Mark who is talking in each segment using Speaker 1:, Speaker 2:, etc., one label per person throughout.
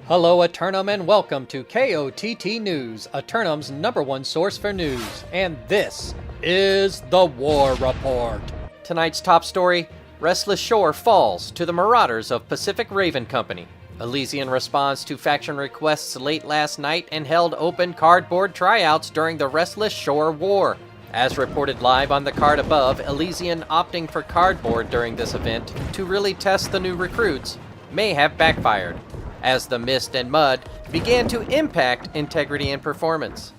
Speaker 1: Hello Eternum and welcome to KOTT News, Eternum's #1 source for news, and this is the War Report. Tonight's top story, Restless Shore falls to the marauders of Pacific Raven Company. Elysian responds to faction requests late last night and held open cardboard tryouts during the Restless Shore War. As reported live on the card above, Elysian opting for cardboard during this event to really test the new recruits may have backfired, as the mist and mud began to impact integrity and performance.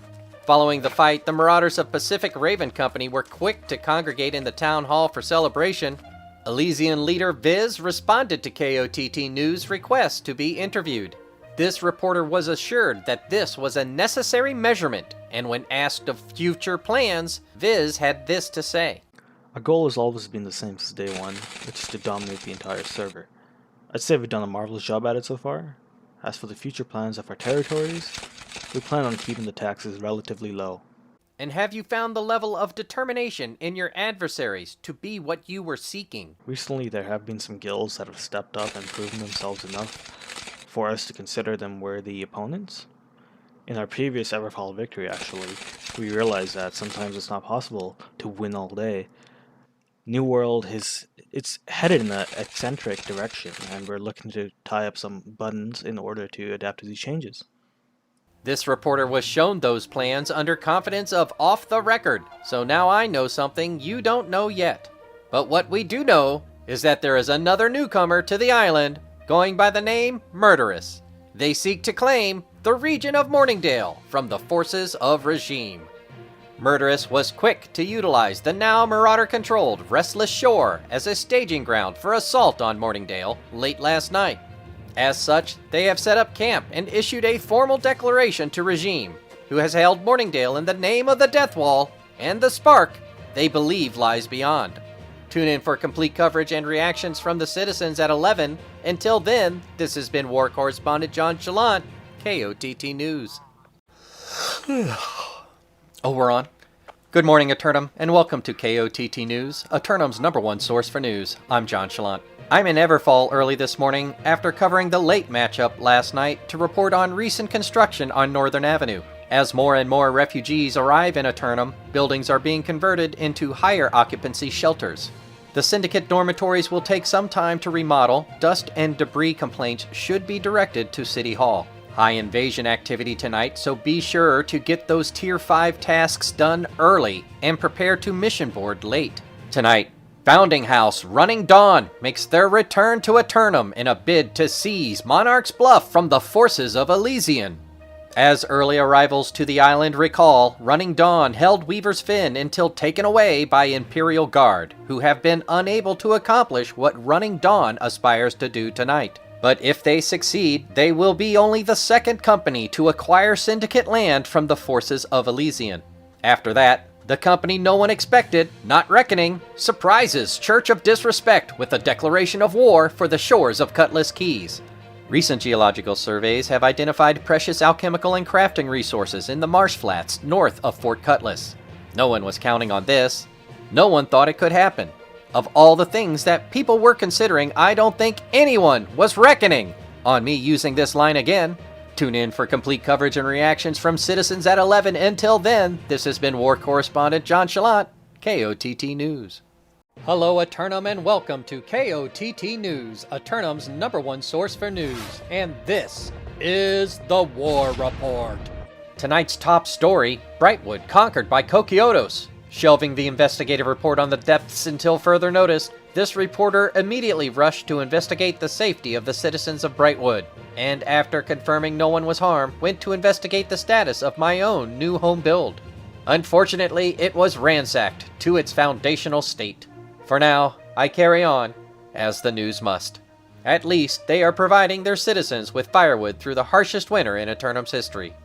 Speaker 1: Following the fight, the marauders of Pacific Raven Company were quick to congregate in the town hall for celebration. Elysian leader Viz responded to KOTT News' request to be interviewed. This reporter was assured that this was a necessary measurement, and when asked of future plans, Viz had this to say.
Speaker 2: Our goal has always been the same since day one, which is to dominate the entire server. I'd say we've done a marvelous job at it so far. As for the future plans of our territories, we plan on keeping the taxes relatively low.
Speaker 1: And have you found the level of determination in your adversaries to be what you were seeking?
Speaker 2: Recently there have been some guilds that have stepped up and proven themselves enough for us to consider them worthy opponents. In our previous Everfall victory actually, we realized that sometimes it's not possible to win all day. New World it's headed in an eccentric direction, and we're looking to tie up some buttons in order to adapt to these changes.
Speaker 1: This reporter was shown those plans under confidence of off the record, so now I know something you don't know yet. But what we do know is that there is another newcomer to the island going by the name Murderous. They seek to claim the region of Morningdale from the forces of regime. Murderous was quick to utilize the now marauder-controlled Restless Shore as a staging ground for assault on Morningdale late last night. As such, they have set up camp and issued a formal declaration to regime, who has hailed Morningdale in the name of the Death Wall and the spark they believe lies beyond. Tune in for complete coverage and reactions from the citizens at 11. Until then, this has been War Correspondent JChalant, KOTT News. Oh, we're on? Good morning, Eternum, and welcome to KOTT News, Eternum's #1 source for news. I'm JChalant. I'm in Everfall early this morning after covering the late matchup last night to report on recent construction on Northern Avenue. As more and more refugees arrive in Eternum, buildings are being converted into higher occupancy shelters. The Syndicate dormitories will take some time to remodel. Dust and debris complaints should be directed to City Hall. High invasion activity tonight, so be sure to get those Tier 5 tasks done early and prepare to mission board late. Tonight, Founding House Running Dawn makes their return to Eternum in a bid to seize Monarch's Bluff from the forces of Elysian. As early arrivals to the island recall, Running Dawn held Weaver's Fin until taken away by Imperial Guard, who have been unable to accomplish what Running Dawn aspires to do tonight. But if they succeed, they will be only the second company to acquire Syndicate land from the forces of Elysian. After that, the company no one expected, not reckoning, surprises Church of Disrespect with a declaration of war for the shores of Cutlass Keys. Recent geological surveys have identified precious alchemical and crafting resources in the marsh flats north of Fort Cutlass. No one was counting on this. No one thought it could happen. Of all the things that people were considering, I don't think anyone was reckoning on me using this line again. Tune in for complete coverage and reactions from citizens at 11. Until then, this has been War Correspondent JChalant, KOTT News. Hello Eternum and welcome to KOTT News, Eternum's #1 source for news, and this is the War Report. Tonight's top story, Brightwood conquered by Kokiotos. Shelving the investigative report on the depths until further notice, this reporter immediately rushed to investigate the safety of the citizens of Brightwood, and after confirming no one was harmed, went to investigate the status of my own new home build. Unfortunately, it was ransacked to its foundational state. For now, I carry on, as the news must. At least, they are providing their citizens with firewood through the harshest winter in Eternum's history.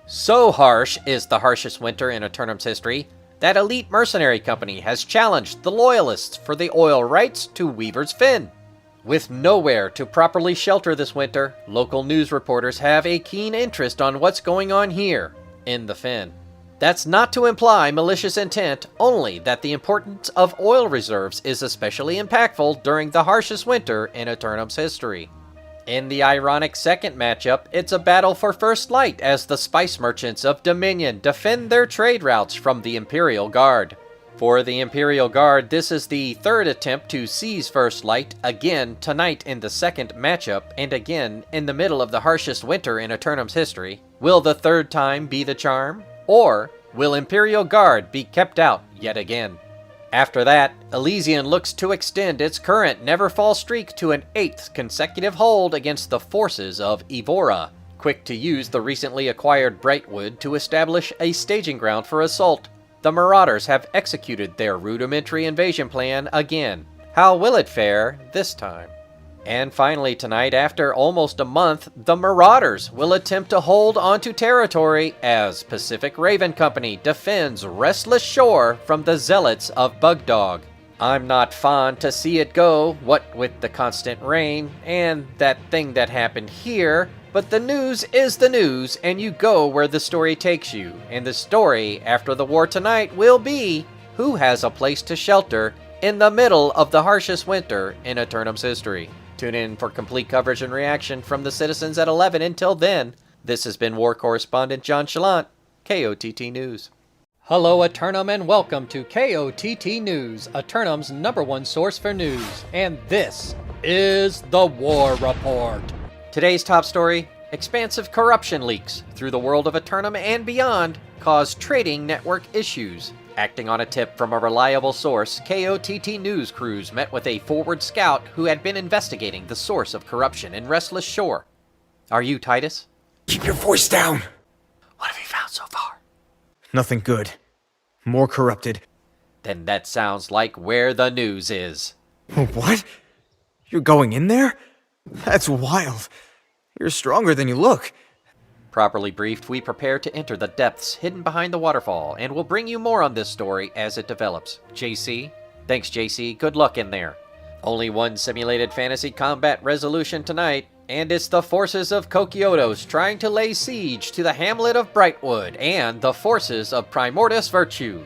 Speaker 1: So harsh is the harshest winter in Eternum's history that Elite Mercenary Company has challenged the Loyalists for the oil rights to Weaver's Fin. With nowhere to properly shelter this winter, local news reporters have a keen interest on what's going on here, in the Fin. That's not to imply malicious intent, only that the importance of oil reserves is especially impactful during the harshest winter in Eternum's history. In the ironic second matchup, it's a battle for first light as the spice merchants of Dominion defend their trade routes from the Imperial Guard. For the Imperial Guard, this is the third attempt to seize first light, again tonight in the second matchup, and again in the middle of the harshest winter in Eternum's history. Will the third time be the charm? Or will Imperial Guard be kept out yet again? After that, Elysian looks to extend its current never-fall streak to an 8th consecutive hold against the forces of Evora. Quick to use the recently acquired Brightwood to establish a staging ground for assault, the Marauders have executed their rudimentary invasion plan again. How will it fare this time? And finally tonight, after almost a month, the Marauders will attempt to hold onto territory as Pacific Raven Company defends Restless Shore from the zealots of Bugdog. I'm not fond to see it go, what with the constant rain and that thing that happened here, but the news is the news and you go where the story takes you. And the story after the war tonight will be who has a place to shelter in the middle of the harshest winter in Eternum's history. Tune in for complete coverage and reaction from the citizens at 11. Until then, this has been War Correspondent JChalant, KOTT News. Hello Eternum and welcome to KOTT News, Eternum's #1 source for news. And this is the War Report. Today's top story, expansive corruption leaks through the world of Eternum and beyond cause trading network issues. Acting on a tip from a reliable source, KOTT news crews met with a forward scout who had been investigating the source of corruption in Restless Shore. Are you Titus?
Speaker 3: Keep your voice down!
Speaker 1: What have you found so far?
Speaker 3: Nothing good. More corrupted.
Speaker 1: Then that sounds like where the news is.
Speaker 3: What? You're going in there? That's wild. You're stronger than you look.
Speaker 1: Properly briefed, we prepare to enter the depths hidden behind the waterfall, and we'll bring you more on this story as it develops. JC? Thanks, JC. Good luck in there. Only one simulated fantasy combat resolution tonight, and it's the forces of Kokiotos trying to lay siege to the hamlet of Brightwood and the forces of Primordus Virtue.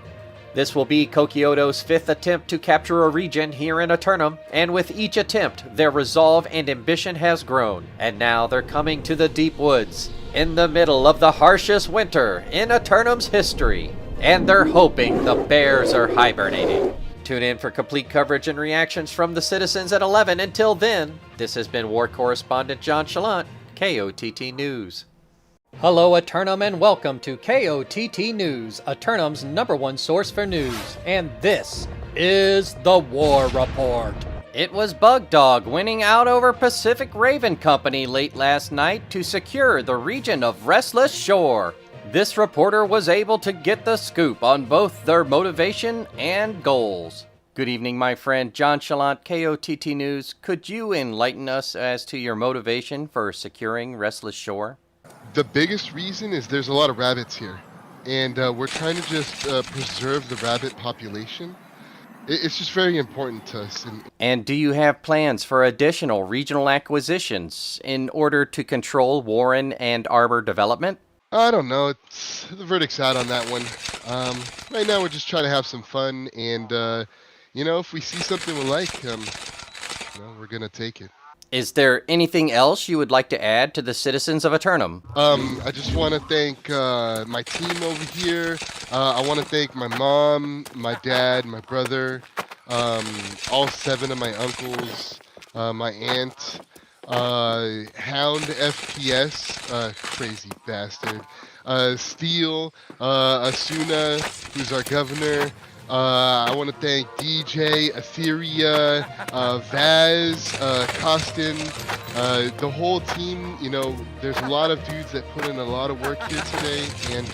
Speaker 1: This will be Kokiotos' 5th attempt to capture a region here in Eternum, and with each attempt, their resolve and ambition has grown, and now they're coming to the deep woods, in the middle of the harshest winter in Eternum's history, and they're hoping the bears are hibernating. Tune in for complete coverage and reactions from the citizens at 11. Until then, this has been War Correspondent JChalant, KOTT News. Hello Eternum and welcome to KOTT News, Eternum's #1 source for news. And this is the War Report. It was Bugdog winning out over Pacific Raven Company late last night to secure the region of Restless Shore. This reporter was able to get the scoop on both their motivation and goals. Good evening, my friend JChalant, KOTT News. Could you enlighten us as to your motivation for securing Restless Shore?
Speaker 4: The biggest reason is there's a lot of rabbits here, and we're trying to just preserve the rabbit population. It's just very important to us.
Speaker 1: And do you have plans for additional regional acquisitions in order to control Warren and Arbor development?
Speaker 4: I don't know. The verdict's out on that one. Right now we're just trying to have some fun, and if we see something we like, we're gonna take it.
Speaker 1: Is there anything else you would like to add to the citizens of Eternum?
Speaker 4: I just want to thank my team over here. I want to thank my mom, my dad, my brother, all 7 of my uncles, my aunt, Hound FPS, crazy bastard, Steel, Asuna, who's our governor. I want to thank DJ, Etheria, Vaz, Costin, the whole team. There's a lot of dudes that put in a lot of work here today, and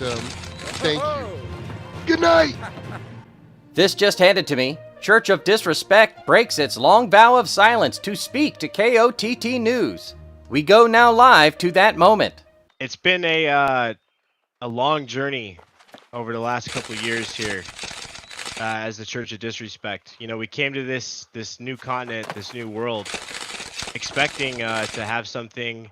Speaker 4: thank you. Good night!
Speaker 1: This just handed to me. Church of Disrespect breaks its long vow of silence to speak to KOTT News. We go now live to that moment.
Speaker 5: It's been a long journey over the last couple of years here. As the Church of Disrespect, we came to this new continent, this new world, expecting to have something,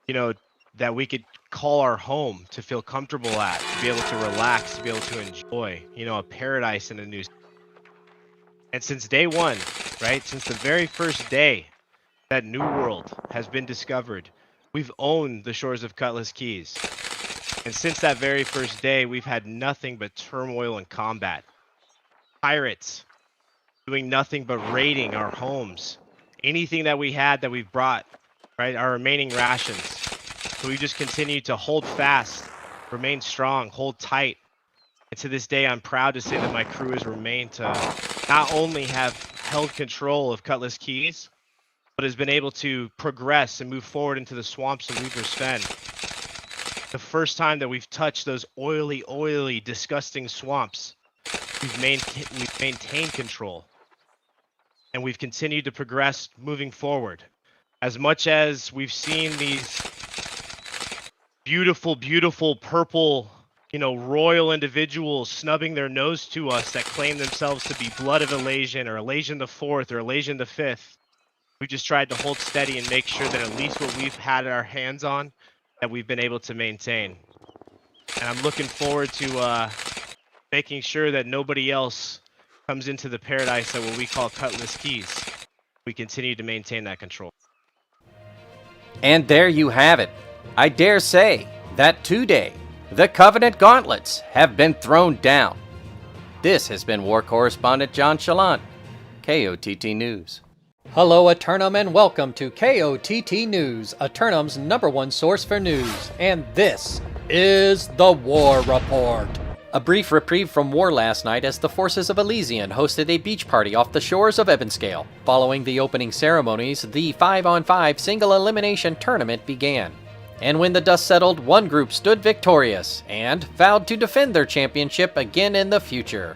Speaker 5: that we could call our home, to feel comfortable at, to be able to relax, to be able to enjoy, a paradise in a new. And since day one, right, since the very first day, That new world has been discovered. We've owned the shores of Cutlass Keys. And since that very first day, we've had nothing but turmoil and combat. Pirates doing nothing but raiding our homes. Anything that we had that we've brought, right? Our remaining rations. So we just continue to hold fast, remain strong, hold tight. And to this day, I'm proud to say that my crew has remained to not only have held control of Cutlass Keys, but has been able to progress and move forward into the swamps of Weaver's Fen. The first time that we've touched those oily, disgusting swamps, we've maintained control. And we've continued to progress moving forward. As much as we've seen these beautiful purple, royal individuals snubbing their nose to us that claim themselves to be Blood of Elasian or Elasian the Fourth or Elasian the Fifth, we just tried to hold steady and make sure that at least what we've had our hands on, that we've been able to maintain. And I'm looking forward to making sure that nobody else comes into the paradise that what we call Cutlass Keys. We continue to maintain that control.
Speaker 1: And there you have it. I dare say that today, the Covenant Gauntlets have been thrown down. This has been War Correspondent JChalant, KOTT News. Hello, Eternum, and welcome to KOTT News, Eternum's #1 source for news. And this is the War Report. A brief reprieve from war last night as the forces of Elysian hosted a beach party off the shores of Ebonscale. Following the opening ceremonies, the 5-on-5 single elimination tournament began. And when the dust settled, one group stood victorious and vowed to defend their championship again in the future.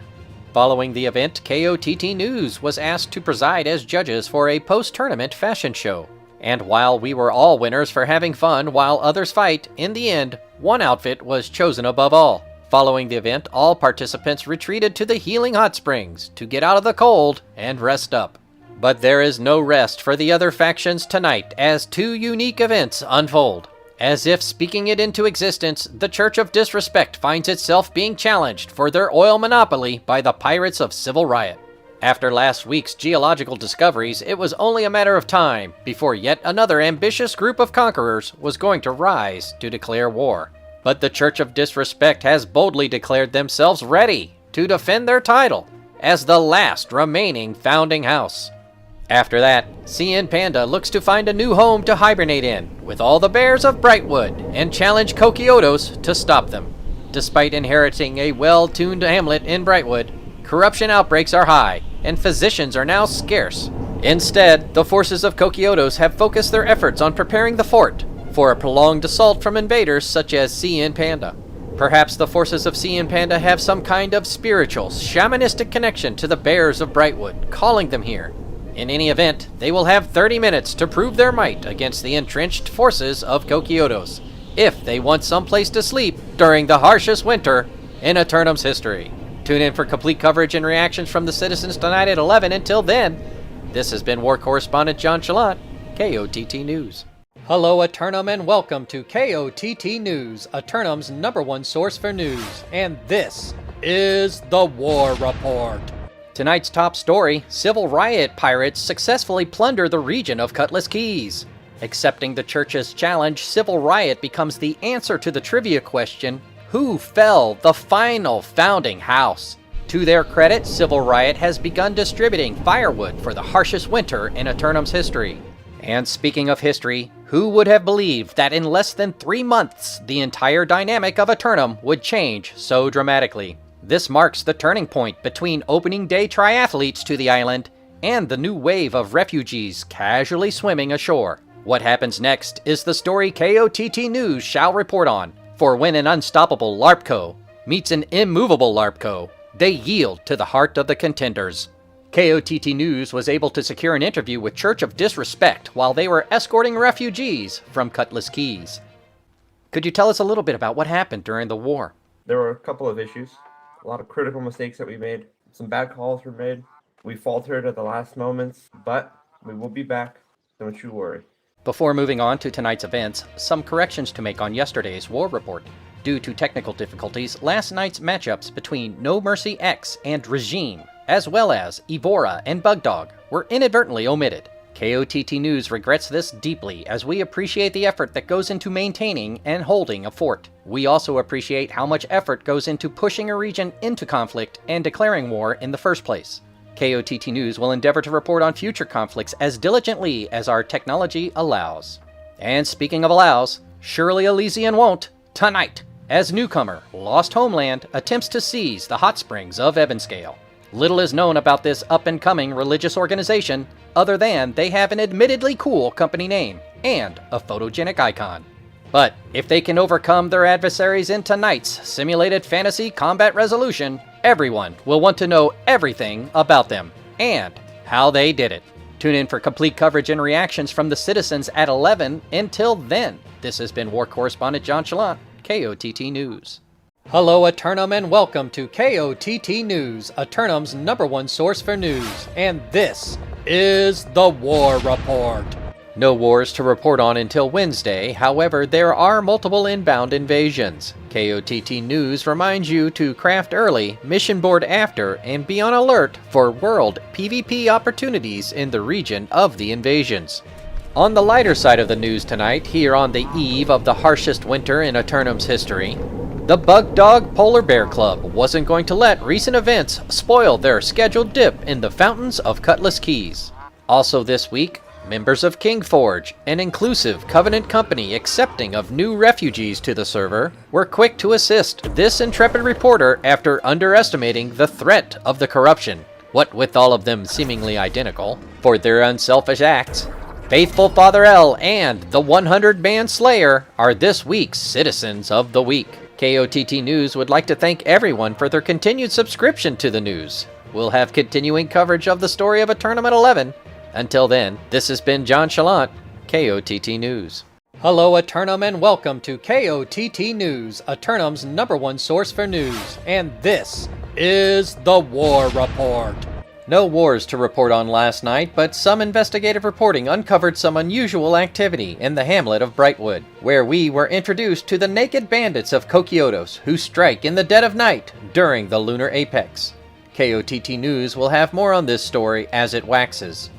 Speaker 1: Following the event, KOTT News was asked to preside as judges for a post-tournament fashion show. And while we were all winners for having fun while others fight, in the end, one outfit was chosen above all. Following the event, all participants retreated to the healing hot springs to get out of the cold and rest up. But there is no rest for the other factions tonight as two unique events unfold. As if speaking it into existence, the Church of Disrespect finds itself being challenged for their oil monopoly by the pirates of Civil Riot. After last week's geological discoveries, it was only a matter of time before yet another ambitious group of conquerors was going to rise to declare war. But the Church of Disrespect has boldly declared themselves ready to defend their title as the last remaining founding house. After that, CN Panda looks to find a new home to hibernate in with all the bears of Brightwood and challenge KOTT to stop them. Despite inheriting a well-tuned hamlet in Brightwood, corruption outbreaks are high and physicians are now scarce. Instead, the forces of KOTT have focused their efforts on preparing the fort for a prolonged assault from invaders such as CN Panda. Perhaps the forces of CN Panda have some kind of spiritual, shamanistic connection to the bears of Brightwood, calling them here. In any event, they will have 30 minutes to prove their might against the entrenched forces of KOTT, if they want someplace to sleep during the harshest winter in Eternum's history. Tune in for complete coverage and reactions from the citizens tonight at 11. Until then, this has been War Correspondent JChalant, KOTT News. Hello, Eternum, and welcome to KOTT News, Eternum's #1 source for news. And this is the War Report. Tonight's top story, Civil Riot pirates successfully plunder the region of Cutlass Keys. Accepting the Church's challenge, Civil Riot becomes the answer to the trivia question, who fell the final founding house? To their credit, Civil Riot has begun distributing firewood for the harshest winter in Eternum's history. And speaking of history, who would have believed that in less than 3 months, the entire dynamic of Eternum would change so dramatically? This marks the turning point between opening day triathletes to the island and the new wave of refugees casually swimming ashore. What happens next is the story KOTT News shall report on, for when an unstoppable LARPco meets an immovable LARPco, they yield to the heart of the contenders. KOTT News was able to secure an interview with Church of Disrespect while they were escorting refugees from Cutlass Keys. Could you tell us a little bit about what happened during the war?
Speaker 6: There were a couple of issues, a lot of critical mistakes that we made. Some bad calls were made. We faltered at the last moments, but we will be back. Don't you worry.
Speaker 1: Before moving on to tonight's events, some corrections to make on yesterday's War Report. Due to technical difficulties, last night's matchups between No Mercy X and Regime, as well as Evora and Bugdog, were inadvertently omitted. KOTT News regrets this deeply, as we appreciate the effort that goes into maintaining and holding a fort. We also appreciate how much effort goes into pushing a region into conflict and declaring war in the first place. KOTT News will endeavor to report on future conflicts as diligently as our technology allows. And speaking of allows, surely Elysian won't, tonight, as newcomer, Lost Homeland attempts to seize the hot springs of Ebonscale. Little is known about this up-and-coming religious organization, other than they have an admittedly cool company name and a photogenic icon. But if they can overcome their adversaries in tonight's simulated fantasy combat resolution, everyone will want to know everything about them and how they did it. Tune in for complete coverage and reactions from the citizens at 11. Until then, this has been War Correspondent JChalant, KOTT News. Hello, Eternum, and welcome to KOTT News, Eternum's #1 source for news, and this is the War Report. No wars to report on until Wednesday, however, there are multiple inbound invasions. KOTT News reminds you to craft early, mission board after, and be on alert for world PvP opportunities in the region of the invasions. On the lighter side of the news tonight, here on the eve of the harshest winter in Eternum's history, the Bug Dog Polar Bear Club wasn't going to let recent events spoil their scheduled dip in the fountains of Cutlass Keys. Also this week, members of Kingforge, an inclusive Covenant company accepting of new refugees to the server, were quick to assist this intrepid reporter after underestimating the threat of the corruption, what with all of them seemingly identical, for their unselfish acts. Faithful Father L and the 100-Man Slayer are this week's Citizens of the Week. KOTT News would like to thank everyone for their continued subscription to the news. We'll have continuing coverage of the story of Eternum at 11. Until then, this has been JChalant, KOTT News. Hello, Eternum, and welcome to KOTT News, Eternum's #1 source for news, and this is the War Report. No wars to report on last night, but some investigative reporting uncovered some unusual activity in the hamlet of Brightwood, where we were introduced to the naked bandits of Kokiotos who strike in the dead of night during the lunar apex. KOTT News will have more on this story as it waxes.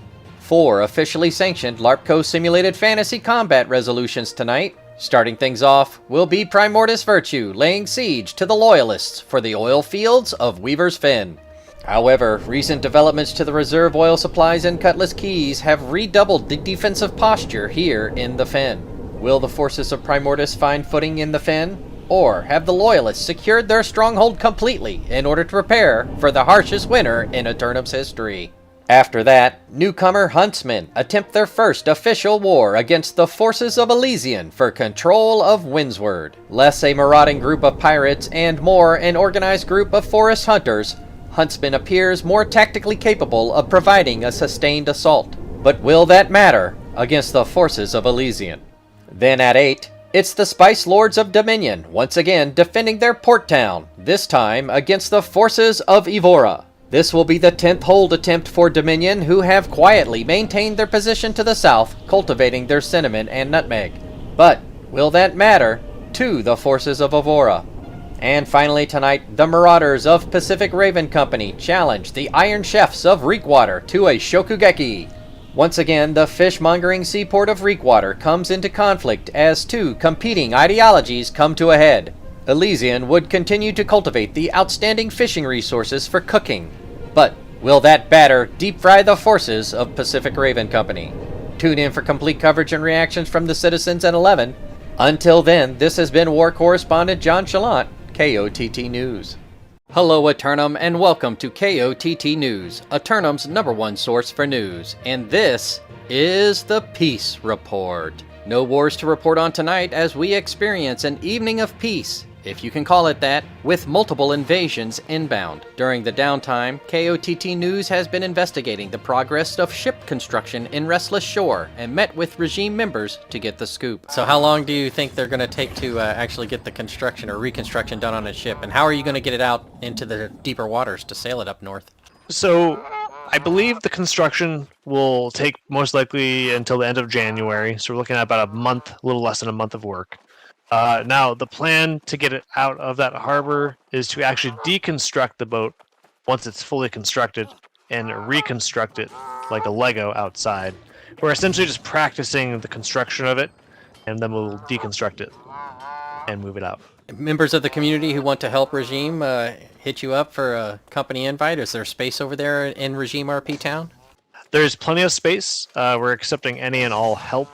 Speaker 1: 4 officially sanctioned LARPCO simulated fantasy combat resolutions tonight. Starting things off will be Primordus Virtue laying siege to the Loyalists for the oil fields of Weaver's Fen. However, recent developments to the reserve oil supplies in Cutlass Keys have redoubled the defensive posture here in the Fen. Will the forces of Primordus find footing in the Fen? Or have the Loyalists secured their stronghold completely in order to prepare for the harshest winter in Eternum's history? After that, newcomer Huntsmen attempt their first official war against the forces of Elysian for control of Windsward. Less a marauding group of pirates and more an organized group of forest hunters, Huntsman appears more tactically capable of providing a sustained assault. But will that matter against the forces of Elysian? Then at 8, it's the Spice Lords of Dominion once again defending their port town, this time against the forces of Evora. This will be the 10th hold attempt for Dominion, who have quietly maintained their position to the south, cultivating their cinnamon and nutmeg. But will that matter to the forces of Evora? And finally tonight, the Marauders of Pacific Raven Company challenge the Iron Chefs of Reekwater to a Shokugeki. Once again, the fishmongering seaport of Reekwater comes into conflict as 2 competing ideologies come to a head. Elysian would continue to cultivate the outstanding fishing resources for cooking. But will that batter deep fry the forces of Pacific Raven Company? Tune in for complete coverage and reactions from the citizens at 11. Until then, this has been War Correspondent JChalant, KOTT News. Hello, Eternum, and welcome to KOTT News, Eternum's #1 source for news, and this is the Peace Report. No wars to report on tonight as we experience an evening of peace, if you can call it that, with multiple invasions inbound. During the downtime, KOTT News has been investigating the progress of ship construction in Restless Shore and met with regime members to get the scoop. So how long do you think they're going to take to actually get the construction or reconstruction done on a ship, and how are you going to get it out into the deeper waters to sail it up north?
Speaker 7: So I believe the construction will take most likely until the end of January, so we're looking at about a month, a little less than a month of work. Now, the plan to get it out of that harbor is to actually deconstruct the boat once it's fully constructed and reconstruct it like a Lego outside, We're essentially just practicing the construction of it, and then we'll deconstruct it and move it out.
Speaker 1: Members of the community who want to help Regime hit you up for a company invite. Is there space over there in Regime RP Town?
Speaker 7: There's plenty of space. We're accepting any and all help,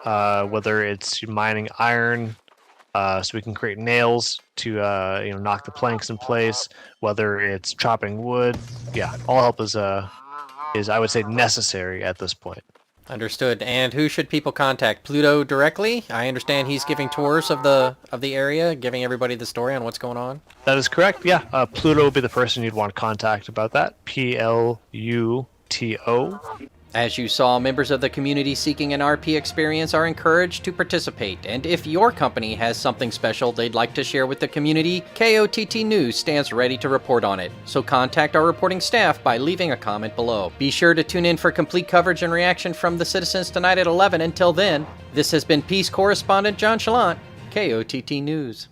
Speaker 7: whether it's mining iron, so we can create nails to knock the planks in place, whether it's chopping wood. Yeah, all help is I would say necessary at this point.
Speaker 1: Understood. And who should people contact? Pluto directly? I understand he's giving tours of the area, giving everybody the story on what's going on.
Speaker 7: That is correct. Yeah, Pluto would be the person you'd want to contact about that. Pluto.
Speaker 1: As you saw, members of the community seeking an RP experience are encouraged to participate, and if your company has something special they'd like to share with the community, KOTT News stands ready to report on it. So contact our reporting staff by leaving a comment below. Be sure to tune in for complete coverage and reaction from the citizens tonight at 11. Until then, this has been Peace Correspondent JChalant, KOTT News.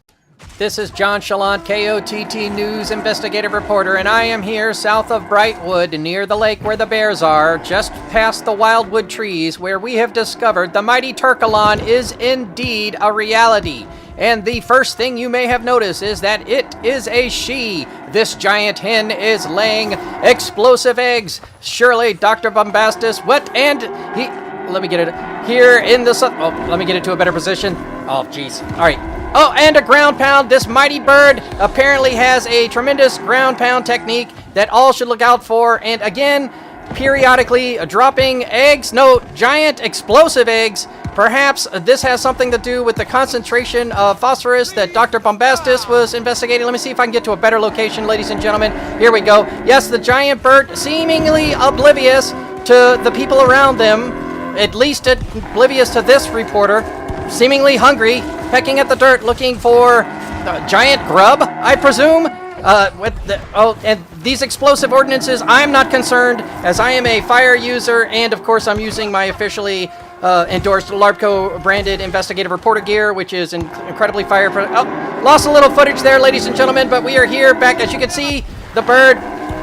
Speaker 1: This is JChalant, KOTT News investigative reporter, and I am here south of Brightwood, near the lake where the bears are, just past the wildwood trees, where we have discovered the mighty Turkalon is indeed a reality. And the first thing you may have noticed is that it is a she. This giant hen is laying explosive eggs. Surely, Dr. Bombastus, what? And he... Let me get it here in the sun. Oh, let me get it to a better position. Oh, jeez. All right. Oh, and a ground pound. This mighty bird apparently has a tremendous ground pound technique that all should look out for. And again, periodically dropping eggs. No, giant explosive eggs. Perhaps this has something to do with the concentration of phosphorus that Dr. Bombastus was investigating. Let me see if I can get to a better location, ladies and gentlemen. Here we go. Yes, the giant bird, seemingly oblivious to the people around them, at least oblivious to this reporter, seemingly hungry, pecking at the dirt, looking for giant grub, I presume. And these explosive ordinances, I'm not concerned, as I am a fire user, and of course I'm using my officially endorsed LARPCO branded investigative reporter gear, which is incredibly fire. Lost a little footage there, ladies and gentlemen, but we are here back. As you can see, the bird,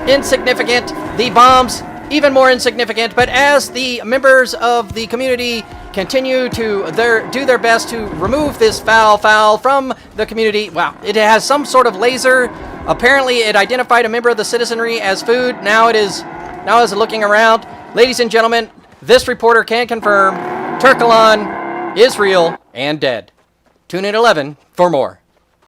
Speaker 1: insignificant. The bombs, even more insignificant. But as the members of the community continue to do their best to remove this foul from the community, wow, it has some sort of laser. Apparently, it identified a member of the citizenry as food. Now is looking around. Ladies and gentlemen, this reporter can confirm Turkalon is real and dead. Tune in at 11 for more.